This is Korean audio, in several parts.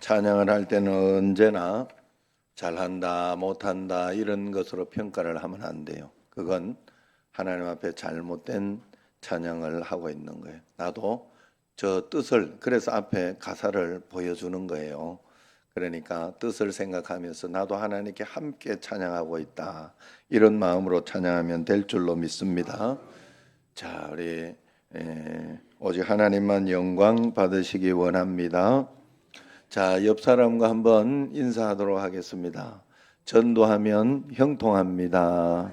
찬양을 할 때는 언제나 잘한다, 못한다 이런 것으로 평가를 하면 안 돼요. 그건 하나님 앞에 잘못된 찬양을 하고 있는 거예요. 나도 저 뜻을, 그래서 앞에 가사를 보여주는 거예요. 그러니까 뜻을 생각하면서 나도 하나님께 함께 찬양하고 있다, 이런 마음으로 찬양하면 될 줄로 믿습니다. 자, 우리 오직 하나님만 영광 받으시기 원합니다. 자, 옆 사람과 한번 인사하도록 하겠습니다. 전도하면 형통합니다.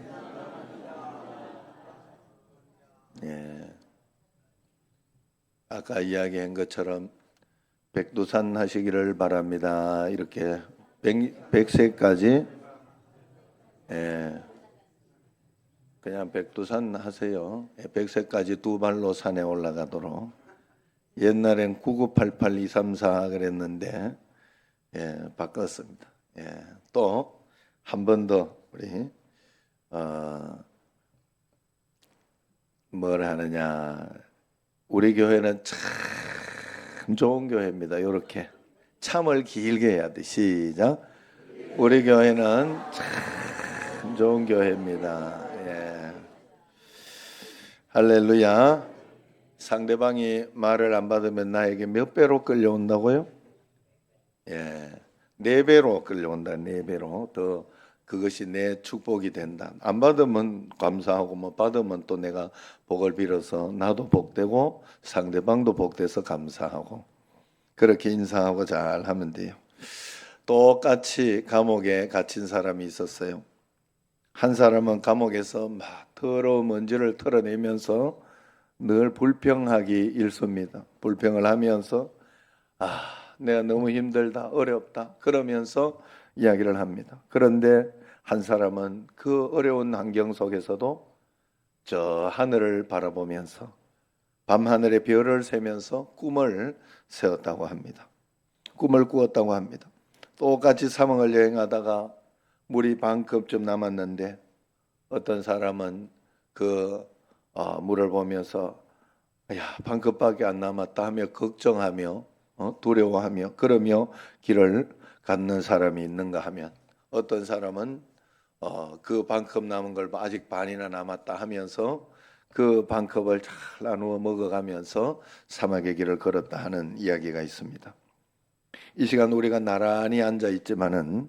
예. 아까 이야기한 것처럼 백두산 하시기를 바랍니다. 이렇게 100세까지 그냥 백두산 하세요. 100세까지 두 발로 산에 올라가도록. 옛날엔 9988234 그랬는데 바꿨습니다. 또 한 번 더 우리 뭘 하느냐, 우리 교회는 참 좋은 교회입니다. 이렇게 참을 길게 해야 돼. 시작. 우리 교회는 참 좋은 교회입니다. 할렐루야. 상대방이 말을 안 받으면 나에게 몇 배로 끌려온다고요? 4배로 끌려온다. 4배로 더 그것이 내 축복이 된다. 안 받으면 감사하고 뭐 받으면 또 내가 복을 빌어서 나도 복되고 상대방도 복돼서 감사하고, 그렇게 인사하고 잘 하면 돼요. 똑같이 감옥에 갇힌 사람이 있었어요. 한 사람은 감옥에서 막 더러운 먼지를 털어내면서 늘 불평하기 일쑤입니다. 불평을 하면서 내가 너무 힘들다, 어렵다 그러면서 이야기를 합니다. 그런데 한 사람은 그 어려운 환경 속에서도 저 하늘을 바라보면서 밤하늘의 별을 세면서 꿈을 세웠다고 합니다. 꿈을 꾸었다고 합니다. 똑같이 사막을 여행하다가 물이 반컵쯤 남았는데 어떤 사람은 그 물을 보면서 반컵밖에 안 남았다 하며 걱정하며 두려워하며 그러며 길을 갖는 사람이 있는가 하면, 어떤 사람은 그 반컵 남은 걸 아직 반이나 남았다 하면서 그 반컵을 잘 나누어 먹어가면서 사막의 길을 걸었다 하는 이야기가 있습니다. 이 시간 우리가 나란히 앉아 있지만은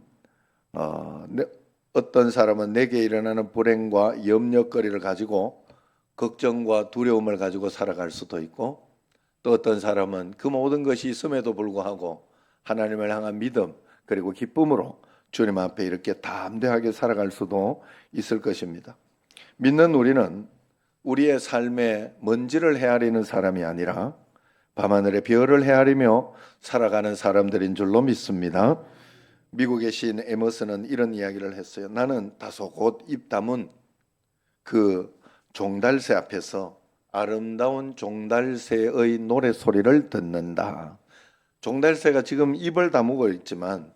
어떤 사람은 내게 일어나는 불행과 염려거리를 가지고 걱정과 두려움을 가지고 살아갈 수도 있고, 또 어떤 사람은 그 모든 것이 있음에도 불구하고 하나님을 향한 믿음 그리고 기쁨으로 주님 앞에 이렇게 담대하게 살아갈 수도 있을 것입니다. 믿는 우리는 우리의 삶에 먼지를 헤아리는 사람이 아니라 밤하늘의 별을 헤아리며 살아가는 사람들인 줄로 믿습니다. 미국의 시인 에머슨은 이런 이야기를 했어요. 나는 다소 곧 입 다문 그 종달새 앞에서 아름다운 종달새의 노래소리를 듣는다. 종달새가 지금 입을 다무고 있지만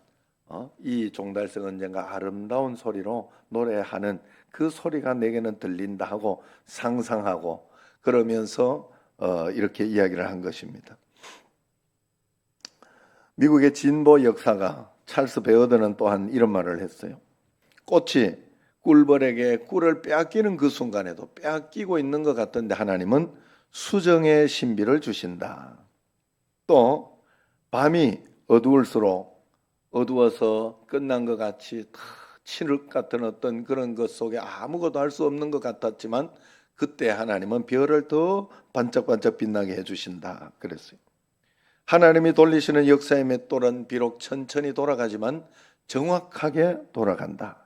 이 종달새가 언젠가 아름다운 소리로 노래하는 그 소리가 내게는 들린다 하고 상상하고 그러면서 이렇게 이야기를 한 것입니다. 미국의 진보 역사가 찰스 베어드는 또한 이런 말을 했어요. 꽃이 꿀벌에게 꿀을 빼앗기는 그 순간에도 빼앗기고 있는 것 같던데 하나님은 수정의 신비를 주신다. 또 밤이 어두울수록 어두워서 끝난 것 같이 칠흑 같은 어떤 그런 것 속에 아무것도 할 수 없는 것 같았지만 그때 하나님은 별을 더 반짝반짝 빛나게 해주신다 그랬어요. 하나님이 돌리시는 역사의 맷돌은 비록 천천히 돌아가지만 정확하게 돌아간다.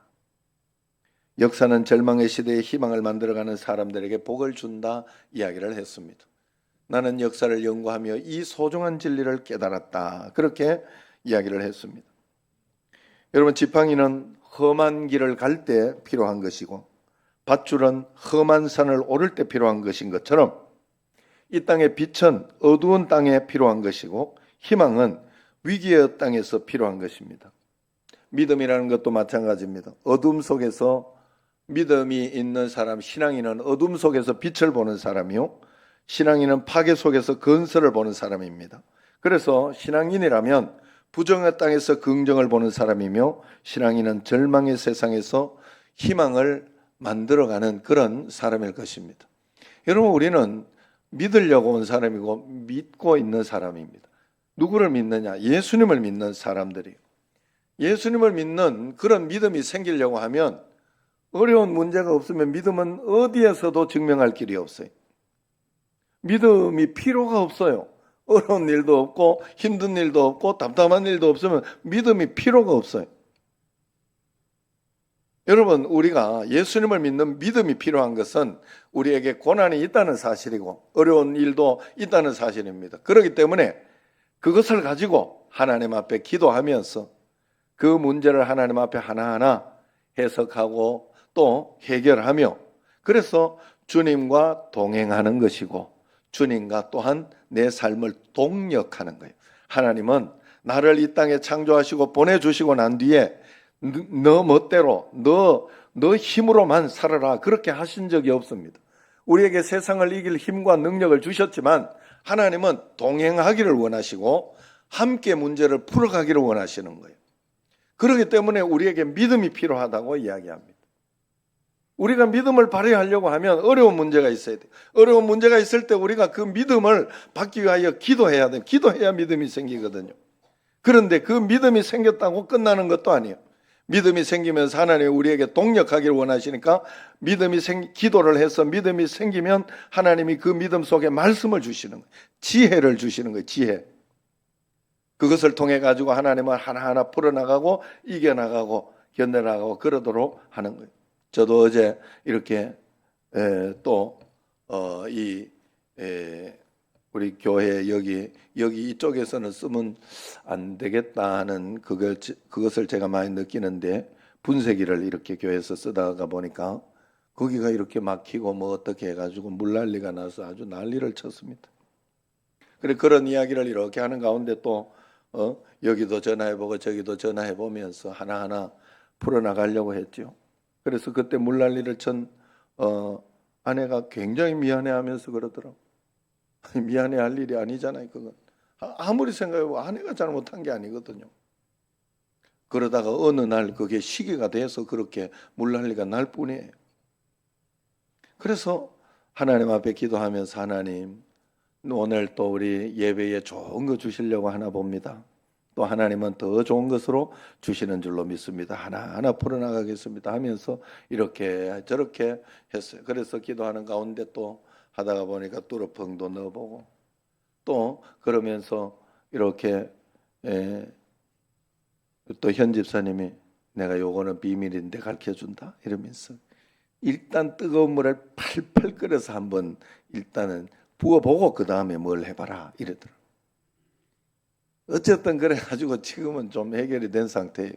역사는 절망의 시대에 희망을 만들어가는 사람들에게 복을 준다 이야기를 했습니다. 나는 역사를 연구하며 이 소중한 진리를 깨달았다. 그렇게 이야기를 했습니다. 여러분, 지팡이는 험한 길을 갈 때 필요한 것이고 밧줄은 험한 산을 오를 때 필요한 것인 것처럼 이 땅의 빛은 어두운 땅에 필요한 것이고 희망은 위기의 땅에서 필요한 것입니다. 믿음이라는 것도 마찬가지입니다. 어둠 속에서 믿음이 있는 사람, 신앙인은 어둠 속에서 빛을 보는 사람이요, 신앙인은 파괴 속에서 건설을 보는 사람입니다. 그래서 신앙인이라면 부정의 땅에서 긍정을 보는 사람이며 신앙인은 절망의 세상에서 희망을 만들어가는 그런 사람일 것입니다. 여러분, 우리는 믿으려고 온 사람이고 믿고 있는 사람입니다. 누구를 믿느냐? 예수님을 믿는 사람들이에요. 예수님을 믿는 그런 믿음이 생기려고 하면 어려운 문제가 없으면 믿음은 어디에서도 증명할 길이 없어요. 믿음이 필요가 없어요. 어려운 일도 없고 힘든 일도 없고 답답한 일도 없으면 믿음이 필요가 없어요. 여러분, 우리가 예수님을 믿는 믿음이 필요한 것은 우리에게 고난이 있다는 사실이고 어려운 일도 있다는 사실입니다. 그렇기 때문에 그것을 가지고 하나님 앞에 기도하면서 그 문제를 하나님 앞에 하나하나 해석하고 또 해결하며, 그래서 주님과 동행하는 것이고 주님과 또한 내 삶을 동력하는 거예요. 하나님은 나를 이 땅에 창조하시고 보내주시고 난 뒤에 너 멋대로 너 힘으로만 살아라 그렇게 하신 적이 없습니다. 우리에게 세상을 이길 힘과 능력을 주셨지만 하나님은 동행하기를 원하시고 함께 문제를 풀어가기를 원하시는 거예요. 그렇기 때문에 우리에게 믿음이 필요하다고 이야기합니다. 우리가 믿음을 발휘하려고 하면 어려운 문제가 있어야 돼요. 어려운 문제가 있을 때 우리가 그 믿음을 받기 위하여 기도해야 돼요. 기도해야 믿음이 생기거든요. 그런데 그 믿음이 생겼다고 끝나는 것도 아니에요. 믿음이 생기면서 하나님이 우리에게 동력하기를 원하시니까 기도를 해서 믿음이 생기면 하나님이 그 믿음 속에 말씀을 주시는 거예요. 지혜를 주시는 거예요. 지혜. 그것을 통해 가지고 하나님은 하나하나 풀어나가고 이겨나가고 견뎌나가고 그러도록 하는 거예요. 저도 어제 이렇게 우리 교회 여기 이쪽에서는 쓰면 안 되겠다는 그것을 제가 많이 느끼는데, 분쇄기를 이렇게 교회에서 쓰다가 보니까 거기가 이렇게 막히고 뭐 어떻게 해가지고 물난리가 나서 아주 난리를 쳤습니다. 그래, 그런 이야기를 이렇게 하는 가운데 또 여기도 전화해보고 저기도 전화해보면서 하나하나 풀어나가려고 했죠. 그래서 그때 물난리를 친 아내가 굉장히 미안해하면서 그러더라고. 미안해할 일이 아니잖아요. 그건 아무리 생각해보면 아내가 잘못한 게 아니거든요. 그러다가 어느 날 그게 시기가 돼서 그렇게 물난리가 날 뿐이에요. 그래서 하나님 앞에 기도하면서 하나님, 오늘 또 우리 예배에 좋은 거 주시려고 하나 봅니다. 또 하나님은 더 좋은 것으로 주시는 줄로 믿습니다. 하나하나 풀어나가겠습니다 하면서 이렇게 저렇게 했어요. 그래서 기도하는 가운데 또 하다가 보니까 뚜러펑도 넣어보고 또 그러면서 이렇게 또 현 집사님이 내가 요거는 비밀인데 가르쳐준다 이러면서 일단 뜨거운 물을 팔팔 끓여서 한번 일단은 부어보고 그 다음에 뭘 해봐라 이러더라고요. 어쨌든 그래가지고 지금은 좀 해결이 된 상태예요.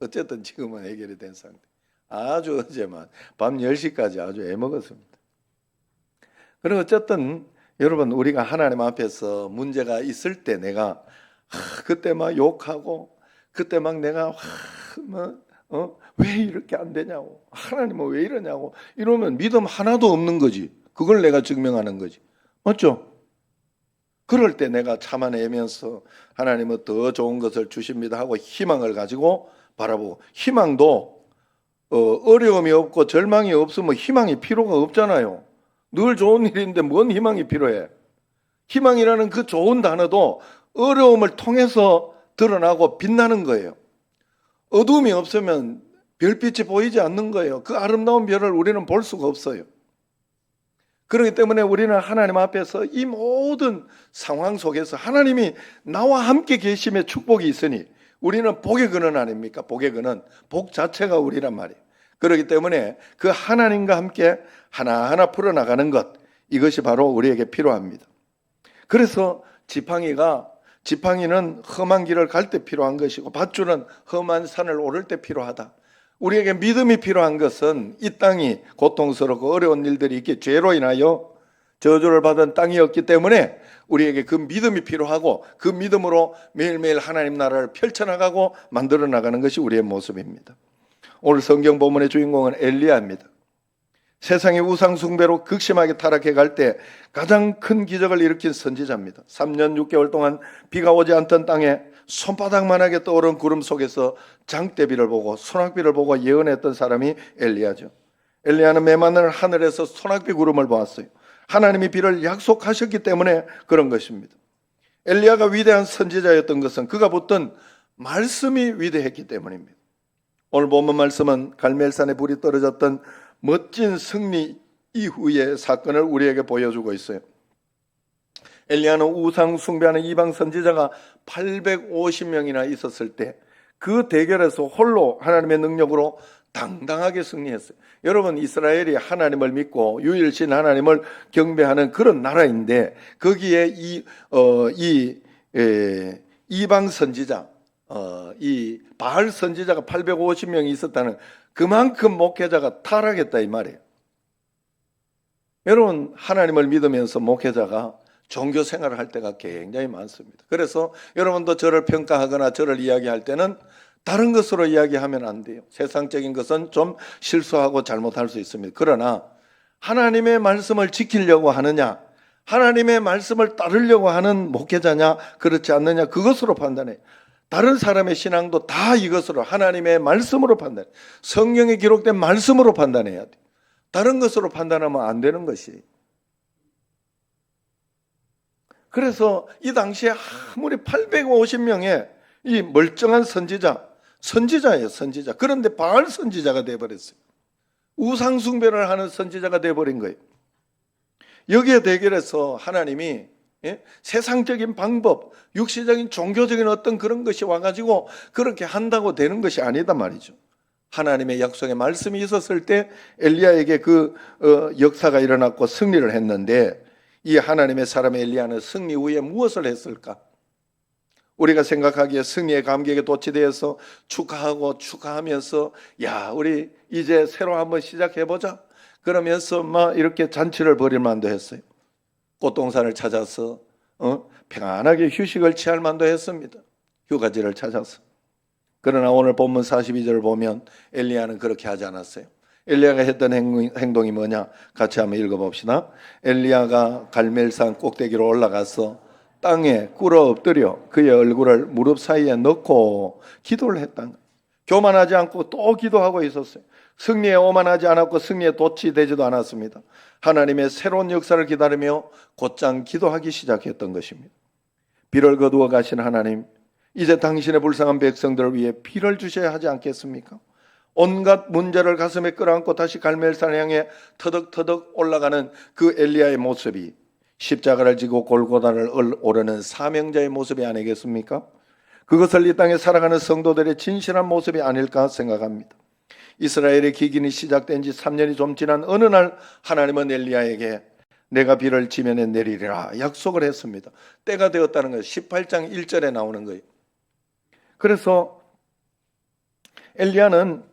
어쨌든 지금은 해결이 된 상태. 아주 어제만 밤 10시까지 아주 애먹었습니다. 그리고 어쨌든 여러분, 우리가 하나님 앞에서 문제가 있을 때 내가 그때 막 욕하고 그때 막 내가 왜 이렇게 안 되냐고, 하나님은 왜 이러냐고 이러면 믿음 하나도 없는 거지. 그걸 내가 증명하는 거지. 맞죠? 그럴 때 내가 참아내면서 하나님은 더 좋은 것을 주십니다 하고 희망을 가지고 바라보고, 희망도 어려움이 없고 절망이 없으면 희망이 필요가 없잖아요. 늘 좋은 일인데 뭔 희망이 필요해? 희망이라는 그 좋은 단어도 어려움을 통해서 드러나고 빛나는 거예요. 어두움이 없으면 별빛이 보이지 않는 거예요. 그 아름다운 별을 우리는 볼 수가 없어요. 그렇기 때문에 우리는 하나님 앞에서 이 모든 상황 속에서 하나님이 나와 함께 계심의 축복이 있으니 우리는 복의 근원 아닙니까? 복의 근원, 복 자체가 우리란 말이에요. 그렇기 때문에 그 하나님과 함께 하나하나 풀어나가는 것, 이것이 바로 우리에게 필요합니다. 그래서 지팡이는 험한 길을 갈 때 필요한 것이고 밧줄은 험한 산을 오를 때 필요하다. 우리에게 믿음이 필요한 것은 이 땅이 고통스럽고 어려운 일들이 있기, 죄로 인하여 저주를 받은 땅이었기 때문에 우리에게 그 믿음이 필요하고 그 믿음으로 매일매일 하나님 나라를 펼쳐나가고 만들어 나가는 것이 우리의 모습입니다. 오늘 성경 본문의 주인공은 엘리야입니다. 세상의 우상 숭배로 극심하게 타락해 갈 때 가장 큰 기적을 일으킨 선지자입니다. 3년 6개월 동안 비가 오지 않던 땅에 손바닥만하게 떠오른 구름 속에서 장대비를 보고 소낙비를 보고 예언했던 사람이 엘리야죠. 엘리야는 메마늘 하늘에서 소낙비 구름을 보았어요. 하나님이 비를 약속하셨기 때문에 그런 것입니다. 엘리야가 위대한 선지자였던 것은 그가 붙든 말씀이 위대했기 때문입니다. 오늘 본문 말씀은 갈멜산에 불이 떨어졌던 멋진 승리 이후의 사건을 우리에게 보여주고 있어요. 엘리야는 우상 숭배하는 이방 선지자가 850명이나 있었을 때 그 대결에서 홀로 하나님의 능력으로 당당하게 승리했어요. 여러분, 이스라엘이 하나님을 믿고 유일신 하나님을 경배하는 그런 나라인데 거기에 이방 선지자, 이 바알 선지자가 850명이 있었다는 그만큼 목회자가 타락했다 이 말이에요. 여러분, 하나님을 믿으면서 목회자가 종교 생활을 할 때가 굉장히 많습니다. 그래서 여러분도 저를 평가하거나 저를 이야기할 때는 다른 것으로 이야기하면 안 돼요. 세상적인 것은 좀 실수하고 잘못할 수 있습니다. 그러나 하나님의 말씀을 지키려고 하느냐, 하나님의 말씀을 따르려고 하는 목회자냐, 그렇지 않느냐, 그것으로 판단해요. 다른 사람의 신앙도 다 이것으로 하나님의 말씀으로 판단해요. 성경에 기록된 말씀으로 판단해야 돼요. 다른 것으로 판단하면 안 되는 것이에요. 그래서 이 당시에 아무리 850명의 이 멀쩡한 선지자예요, 선지자. 그런데 바알 선지자가 되어버렸어요. 우상 숭배를 하는 선지자가 되어버린 거예요. 여기에 대결해서 하나님이 세상적인 방법, 육시적인 종교적인 어떤 그런 것이 와가지고 그렇게 한다고 되는 것이 아니다 말이죠. 하나님의 약속의 말씀이 있었을 때 엘리야에게 그 역사가 일어났고 승리를 했는데 이 하나님의 사람 엘리야는 승리 후에 무엇을 했을까? 우리가 생각하기에 승리의 감격에 도취되어서 축하하면서 야, 우리 이제 새로 한번 시작해보자 그러면서 막 이렇게 잔치를 벌일 만도 했어요. 꽃동산을 찾아서 평안하게 휴식을 취할 만도 했습니다. 휴가지를 찾아서. 그러나 오늘 본문 42절을 보면 엘리야는 그렇게 하지 않았어요. 엘리야가 했던 행동이 뭐냐? 같이 한번 읽어봅시다. 엘리야가 갈멜산 꼭대기로 올라가서 땅에 꿇어 엎드려 그의 얼굴을 무릎 사이에 넣고 기도를 했다. 교만하지 않고 또 기도하고 있었어요. 승리에 오만하지 않았고 승리에 도취되지도 않았습니다. 하나님의 새로운 역사를 기다리며 곧장 기도하기 시작했던 것입니다. 비를 거두어 가신 하나님, 이제 당신의 불쌍한 백성들을 위해 비를 주셔야 하지 않겠습니까? 온갖 문제를 가슴에 끌어안고 다시 갈멜산을 향해 터덕터덕 올라가는 그 엘리야의 모습이 십자가를 지고 골고다를 오르는 사명자의 모습이 아니겠습니까? 그것을 이 땅에 살아가는 성도들의 진실한 모습이 아닐까 생각합니다. 이스라엘의 기근이 시작된 지 3년이 좀 지난 어느 날 하나님은 엘리야에게 내가 비를 지면에 내리리라 약속을 했습니다. 때가 되었다는 거예요. 18장 1절에 나오는 거예요. 그래서 엘리야는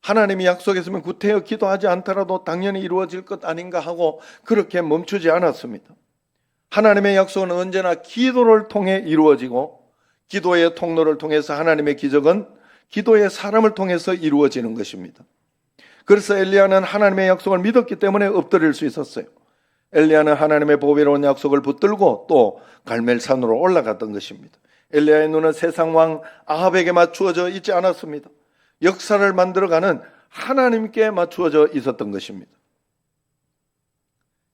하나님이 약속했으면 구태여 기도하지 않더라도 당연히 이루어질 것 아닌가 하고 그렇게 멈추지 않았습니다. 하나님의 약속은 언제나 기도를 통해 이루어지고 기도의 통로를 통해서 하나님의 기적은 기도의 사람을 통해서 이루어지는 것입니다. 그래서 엘리야는 하나님의 약속을 믿었기 때문에 엎드릴 수 있었어요. 엘리야는 하나님의 보배로운 약속을 붙들고 또 갈멜산으로 올라갔던 것입니다. 엘리야의 눈은 세상 왕 아합에게 맞추어져 있지 않았습니다. 역사를 만들어가는 하나님께 맞추어져 있었던 것입니다.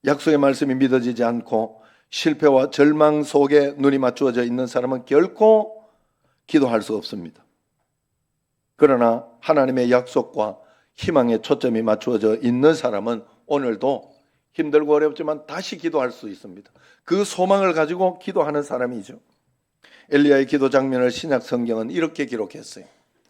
약속의 말씀이 믿어지지 않고 실패와 절망 속에 눈이 맞추어져 있는 사람은 결코 기도할 수 없습니다. 그러나 하나님의 약속과 희망의 초점이 맞추어져 있는 사람은 오늘도 힘들고 어렵지만 다시 기도할 수 있습니다. 그 소망을 가지고 기도하는 사람이죠. 엘리야의 기도 장면을 신약 성경은 이렇게 기록했어요.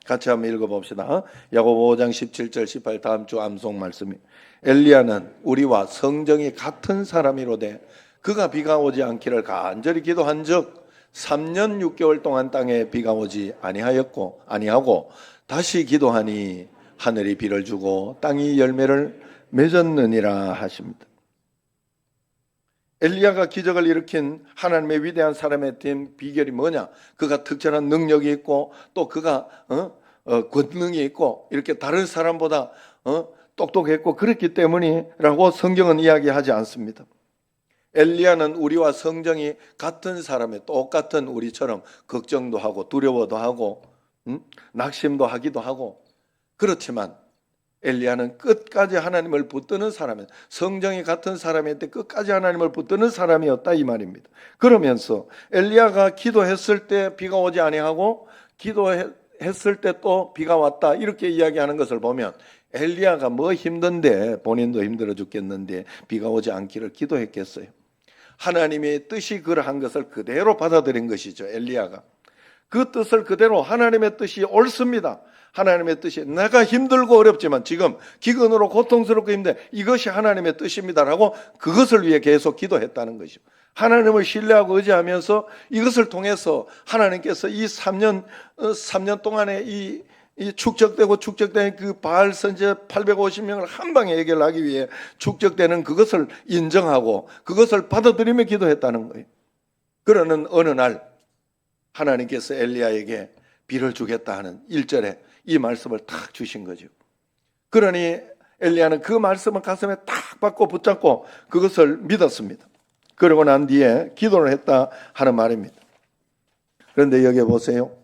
같이 한번 읽어봅시다. 야고보 5장 17절 18 다음 주 암송 말씀이 엘리야는 우리와 성정이 같은 사람이로되 그가 비가 오지 않기를 간절히 기도한 적 3년 6개월 동안 땅에 비가 오지 아니하고 다시 기도하니 하늘이 비를 주고 땅이 열매를 맺었느니라 하십니다. 엘리야가 기적을 일으킨 하나님의 위대한 사람의 된 비결이 뭐냐? 그가 특별한 능력이 있고 또 그가 권능이 있고 이렇게 다른 사람보다 똑똑했고 그랬기 때문이라고 성경은 이야기하지 않습니다. 엘리야는 우리와 성정이 같은 사람에 똑같은 우리처럼 걱정도 하고 두려워도 하고 낙심도 하기도 하고, 그렇지만 엘리야는 끝까지 하나님을 붙드는 사람이었다. 성정이 같은 사람인데 끝까지 하나님을 붙드는 사람이었다 이 말입니다. 그러면서 엘리야가 기도했을 때 비가 오지 아니하고 기도했을 때 또 비가 왔다 이렇게 이야기하는 것을 보면 엘리야가 뭐 힘든데, 본인도 힘들어 죽겠는데 비가 오지 않기를 기도했겠어요? 하나님의 뜻이 그러한 것을 그대로 받아들인 것이죠. 엘리야가 그 뜻을 그대로, 하나님의 뜻이 옳습니다. 하나님의 뜻이 내가 힘들고 어렵지만 지금 기근으로 고통스럽고 힘든데 이것이 하나님의 뜻입니다라고 그것을 위해 계속 기도했다는 것이죠. 하나님을 신뢰하고 의지하면서 이것을 통해서 하나님께서 이 3년 동안에 이 축적되고 축적된 그 바알 선지 850명을 한 방에 해결하기 위해 축적되는 그것을 인정하고 그것을 받아들이며 기도했다는 거예요. 그러는 어느 날 하나님께서 엘리야에게 비를 주겠다 하는 1절에 이 말씀을 탁 주신 거죠. 그러니 엘리야는 그 말씀을 가슴에 탁 받고 붙잡고 그것을 믿었습니다. 그러고 난 뒤에 기도를 했다 하는 말입니다. 그런데 여기 보세요.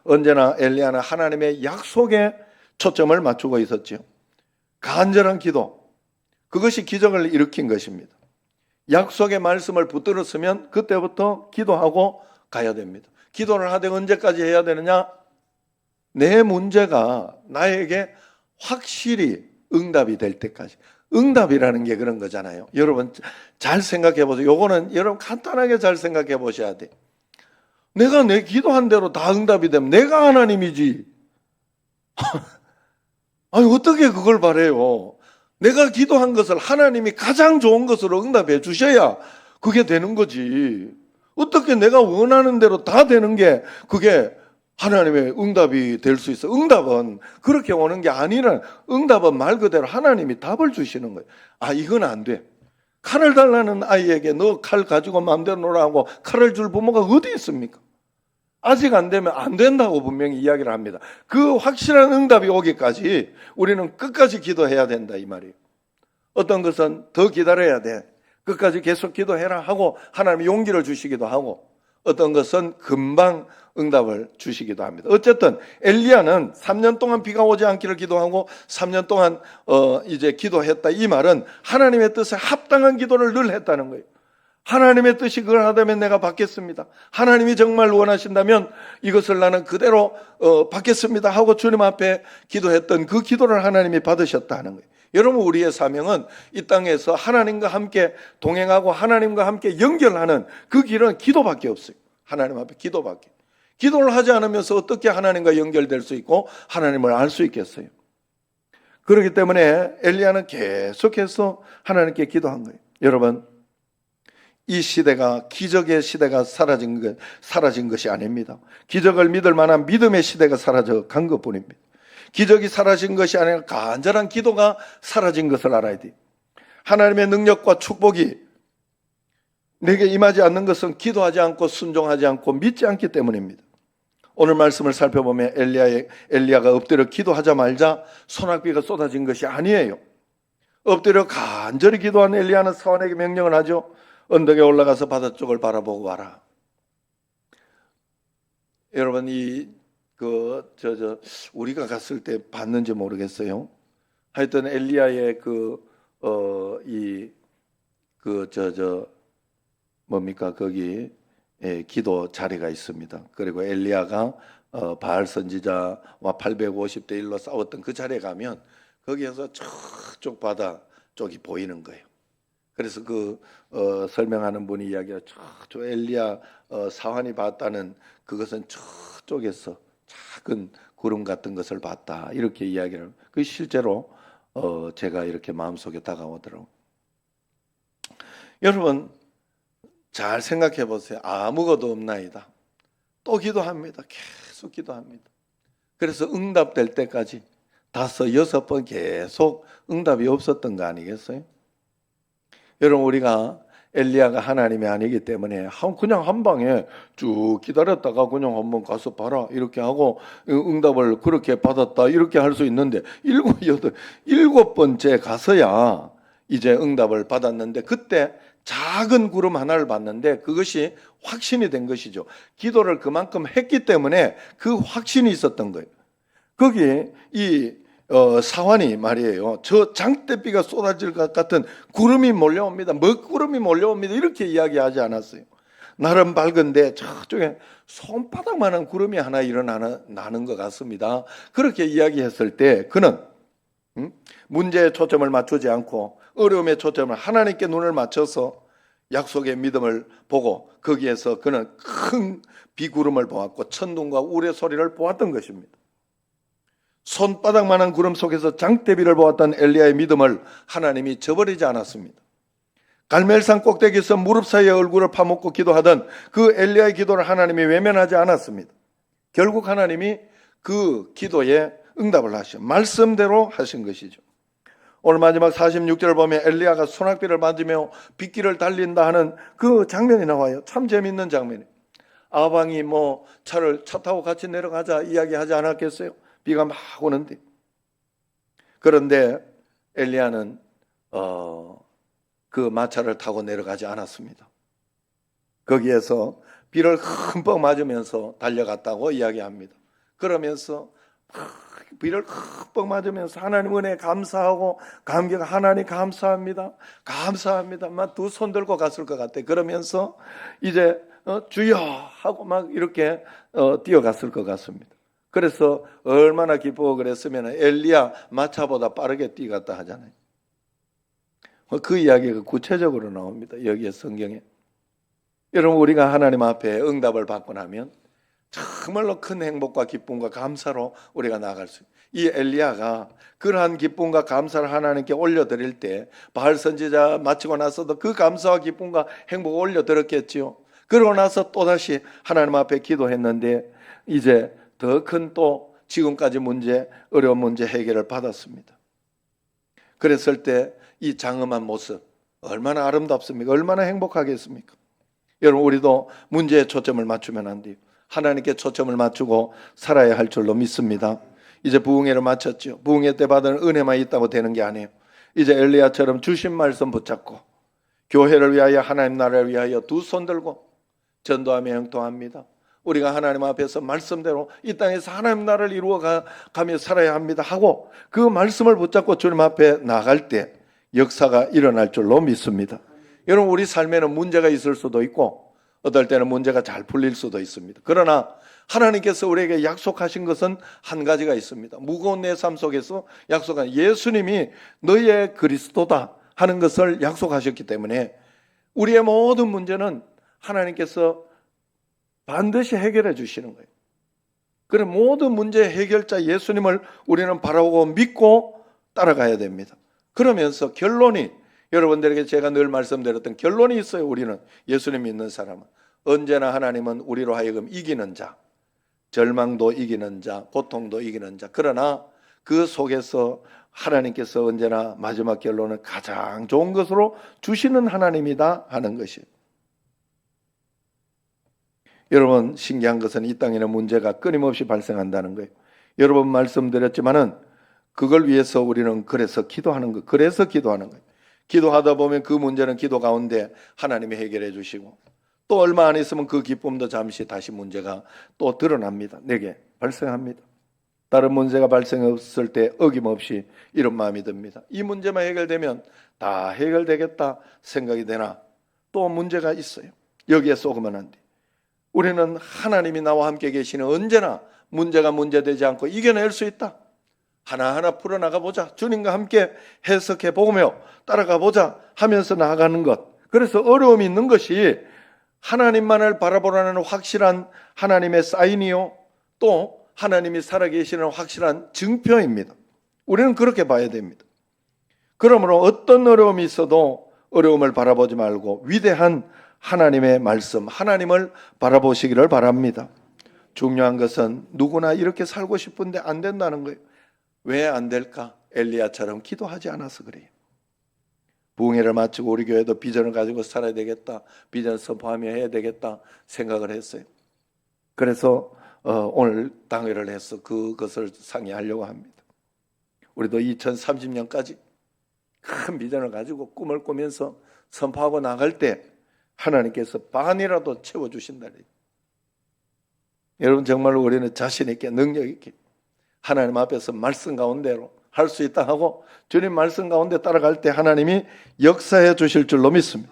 언제나 엘리야는 하나님의 약속에 초점을 맞추고 있었죠. 간절한 기도, 그것이 기적을 일으킨 것입니다. 약속의 말씀을 붙들었으면 그때부터 기도하고 가야 됩니다. 기도를 하되 언제까지 해야 되느냐? 내 문제가 나에게 확실히 응답이 될 때까지. 응답이라는 게 그런 거잖아요. 여러분 잘 생각해 보세요. 요거는 여러분 간단하게 잘 생각해 보셔야 돼. 내가 내 기도한 대로 다 응답이 되면 내가 하나님이지. 아니 어떻게 그걸 바래요? 내가 기도한 것을 하나님이 가장 좋은 것으로 응답해 주셔야 그게 되는 거지. 어떻게 내가 원하는 대로 다 되는 게 그게 하나님의 응답이 될 수 있어? 응답은 그렇게 오는 게 아니라 응답은 말 그대로 하나님이 답을 주시는 거예요. 아, 이건 안 돼. 칼을 달라는 아이에게 너 칼 가지고 마음대로 놀아하고 칼을 줄 부모가 어디 있습니까? 아직 안 되면 안 된다고 분명히 이야기를 합니다. 그 확실한 응답이 오기까지 우리는 끝까지 기도해야 된다 이 말이에요. 어떤 것은 더 기다려야 돼. 끝까지 계속 기도해라 하고 하나님이 용기를 주시기도 하고, 어떤 것은 금방 응답을 주시기도 합니다. 어쨌든 엘리야는 3년 동안 비가 오지 않기를 기도하고 3년 동안 이제 기도했다. 이 말은 하나님의 뜻에 합당한 기도를 늘 했다는 거예요. 하나님의 뜻이 그걸 하다면 내가 받겠습니다. 하나님이 정말 원하신다면 이것을 나는 그대로 받겠습니다 하고 주님 앞에 기도했던 그 기도를 하나님이 받으셨다 하는 거예요. 여러분, 우리의 사명은 이 땅에서 하나님과 함께 동행하고 하나님과 함께 연결하는 그 길은 기도밖에 없어요. 하나님 앞에 기도밖에. 기도를 하지 않으면서 어떻게 하나님과 연결될 수 있고 하나님을 알 수 있겠어요? 그렇기 때문에 엘리야는 계속해서 하나님께 기도한 거예요. 여러분, 이 시대가 기적의 시대가 사라진 것이 아닙니다. 기적을 믿을 만한 믿음의 시대가 사라져 간 것뿐입니다. 기적이 사라진 것이 아니라 간절한 기도가 사라진 것을 알아야 돼요. 하나님의 능력과 축복이 내게 임하지 않는 것은 기도하지 않고 순종하지 않고 믿지 않기 때문입니다. 오늘 말씀을 살펴보면 엘리야가 엎드려 기도하자마자 소낙비가 쏟아진 것이 아니에요. 엎드려 간절히 기도한 엘리야는 사원에게 명령을 하죠. 언덕에 올라가서 바다 쪽을 바라보고 와라. 여러분, 우리가 갔을 때 봤는지 모르겠어요. 하여튼 엘리야의 거기 기도 자리가 있습니다. 그리고 엘리야가 바알 선지자와 850대 1로 싸웠던 그 자리에 가면 거기에서 저쪽 바다 쪽이 보이는 거예요. 그래서 설명하는 분이 이야기하죠. 저 엘리야 사환이 봤다는 그것은 저쪽에서 작은 구름 같은 것을 봤다. 이렇게 이야기를. 그 실제로 제가 이렇게 마음속에 다가오더라고요. 여러분, 잘 생각해 보세요. 아무것도 없나이다. 또 기도합니다. 계속 기도합니다. 그래서 응답될 때까지 5, 6번 계속 응답이 없었던 거 아니겠어요? 여러분, 우리가 엘리야가 하나님이 아니기 때문에 그냥 한 방에 쭉 기다렸다가 그냥 한번 가서 봐라 이렇게 하고 응답을 그렇게 받았다 이렇게 할 수 있는데 7번째 가서야 이제 응답을 받았는데 그때 작은 구름 하나를 봤는데 그것이 확신이 된 것이죠. 기도를 그만큼 했기 때문에 그 확신이 있었던 거예요. 거기 이 사환이 말이에요. 저 장대비가 쏟아질 것 같은 구름이 몰려옵니다. 먹구름이 몰려옵니다. 이렇게 이야기하지 않았어요. 날은 밝은데 저쪽에 손바닥만한 구름이 하나 일어나는 것 같습니다. 그렇게 이야기했을 때 그는 문제에 초점을 맞추지 않고 어려움에 초점을 하나님께 눈을 맞춰서 약속의 믿음을 보고 거기에서 그는 큰 비구름을 보았고 천둥과 우레 소리를 보았던 것입니다. 손바닥만한 구름 속에서 장대비를 보았던 엘리야의 믿음을 하나님이 저버리지 않았습니다. 갈멜산 꼭대기에서 무릎 사이에 얼굴을 파묻고 기도하던 그 엘리야의 기도를 하나님이 외면하지 않았습니다. 결국 하나님이 그 기도에 응답을 하셔 말씀대로 하신 것이죠. 오늘 마지막 46절을 보면 엘리야가 소낙비를 맞으며 빗길을 달린다 하는 그 장면이 나와요. 참 재밌는 장면이에요. 아방이 차 타고 같이 내려가자 이야기하지 않았겠어요? 비가 막 오는데. 그런데 엘리야는 그 마차를 타고 내려가지 않았습니다. 거기에서 비를 흠뻑 맞으면서 달려갔다고 이야기합니다. 그러면서 비를 흠뻑 맞으면서 하나님 은혜에 감사하고 감격 하나님 감사합니다. 감사합니다. 막 두 손 들고 갔을 것 같아. 그러면서 이제 주여 하고 막 이렇게 뛰어갔을 것 같습니다. 그래서 얼마나 기쁘고 그랬으면 엘리야 마차보다 빠르게 뛰갔다 하잖아요. 그 이야기가 구체적으로 나옵니다. 여기에 성경에. 여러분 우리가 하나님 앞에 응답을 받고 나면 정말로 큰 행복과 기쁨과 감사로 우리가 나아갈 수 있어요. 이 엘리야가 그러한 기쁨과 감사를 하나님께 올려드릴 때 바알 선지자 마치고 나서도 그 감사와 기쁨과 행복을 올려드렸겠지요. 그러고 나서 또다시 하나님 앞에 기도했는데 이제 더 큰 또 지금까지 어려운 문제 해결을 받았습니다. 그랬을 때 이 장엄한 모습 얼마나 아름답습니까? 얼마나 행복하겠습니까? 여러분 우리도 문제에 초점을 맞추면 안 돼요. 하나님께 초점을 맞추고 살아야 할 줄로 믿습니다. 이제 부흥회를 마쳤죠. 부흥회 때 받은 은혜만 있다고 되는 게 아니에요. 이제 엘리야처럼 주신 말씀 붙잡고 교회를 위하여 하나님 나라를 위하여 두 손 들고 전도하며 형통합니다. 우리가 하나님 앞에서 말씀대로 이 땅에서 하나님 나라를 이루어가며 살아야 합니다 하고 그 말씀을 붙잡고 주님 앞에 나갈 때 역사가 일어날 줄로 믿습니다. 여러분 우리 삶에는 문제가 있을 수도 있고 어떨 때는 문제가 잘 풀릴 수도 있습니다. 그러나 하나님께서 우리에게 약속하신 것은 한 가지가 있습니다. 무거운 내 삶 속에서 약속한 예수님이 너의 그리스도다 하는 것을 약속하셨기 때문에 우리의 모든 문제는 하나님께서 반드시 해결해 주시는 거예요. 그래 모든 문제 해결자 예수님을 우리는 바라보고 믿고 따라가야 됩니다. 그러면서 결론이 여러분들에게 제가 늘 말씀드렸던 결론이 있어요. 우리는 예수님 믿는 사람은 언제나 하나님은 우리로 하여금 이기는 자, 절망도 이기는 자, 고통도 이기는 자. 그러나 그 속에서 하나님께서 언제나 마지막 결론은 가장 좋은 것으로 주시는 하나님이다 하는 것이에요. 여러분 신기한 것은 이 땅에는 문제가 끊임없이 발생한다는 거예요. 여러 번 말씀드렸지만은 그걸 위해서 우리는 그래서 기도하는 거예요. 그래서 기도하는 거예요. 기도하다 보면 그 문제는 기도 가운데 하나님이 해결해 주시고 또 얼마 안 있으면 그 기쁨도 잠시 다시 문제가 또 드러납니다. 내게 발생합니다. 다른 문제가 발생했을 때 어김없이 이런 마음이 듭니다. 이 문제만 해결되면 다 해결되겠다 생각이 되나 또 문제가 있어요. 여기에 쏘으면 안 돼. 우리는 하나님이 나와 함께 계시는 언제나 문제가 문제되지 않고 이겨낼 수 있다. 하나하나 풀어나가 보자. 주님과 함께 해석해 보며 따라가 보자 하면서 나아가는 것. 그래서 어려움이 있는 것이 하나님만을 바라보라는 확실한 하나님의 사인이요. 또 하나님이 살아계시는 확실한 증표입니다. 우리는 그렇게 봐야 됩니다. 그러므로 어떤 어려움이 있어도 어려움을 바라보지 말고 위대한 하나님의 말씀, 하나님을 바라보시기를 바랍니다. 중요한 것은 누구나 이렇게 살고 싶은데 안 된다는 거예요. 왜 안 될까? 엘리야처럼 기도하지 않아서 그래요. 부흥회를 마치고 우리 교회도 비전을 가지고 살아야 되겠다. 비전 선포하며 해야 되겠다 생각을 했어요. 그래서 오늘 당회를 해서 그것을 상의하려고 합니다. 우리도 2030년까지 큰 비전을 가지고 꿈을 꾸면서 선포하고 나갈 때 하나님께서 반이라도 채워주신다. 여러분 정말로 우리는 자신 있게 능력 있게 하나님 앞에서 말씀 가운데로 할 수 있다 하고 주님 말씀 가운데 따라갈 때 하나님이 역사해 주실 줄로 믿습니다.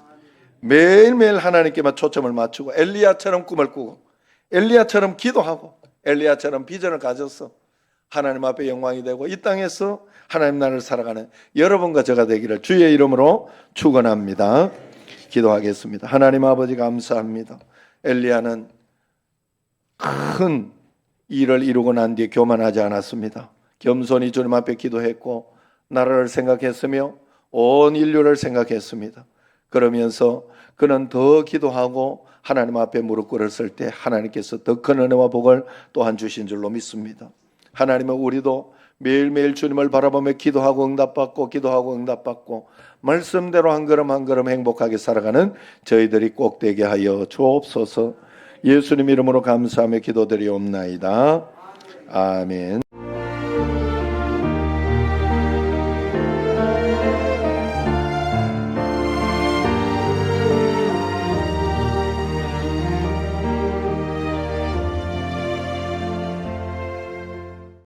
매일매일 하나님께만 초점을 맞추고 엘리야처럼 꿈을 꾸고 엘리야처럼 기도하고 엘리야처럼 비전을 가져서 하나님 앞에 영광이 되고 이 땅에서 하나님 나라를 살아가는 여러분과 저가 되기를 주의 이름으로 축원합니다. 기도하겠습니다. 하나님 아버지 감사합니다. 엘리야는 큰 일을 이루고 난 뒤에 교만하지 않았습니다. 겸손히 주님 앞에 기도했고 나라를 생각했으며 온 인류를 생각했습니다. 그러면서 그는 더 기도하고 하나님 앞에 무릎 꿇었을 때 하나님께서 더 큰 은혜와 복을 또한 주신 줄로 믿습니다. 하나님은 우리도 매일매일 주님을 바라보며 기도하고 응답받고 기도하고 응답받고 말씀대로 한 걸음 한 걸음 행복하게 살아가는 저희들이 꼭 되게 하여 주옵소서. 예수님 이름으로 감사하며 기도드리옵나이다. 아멘.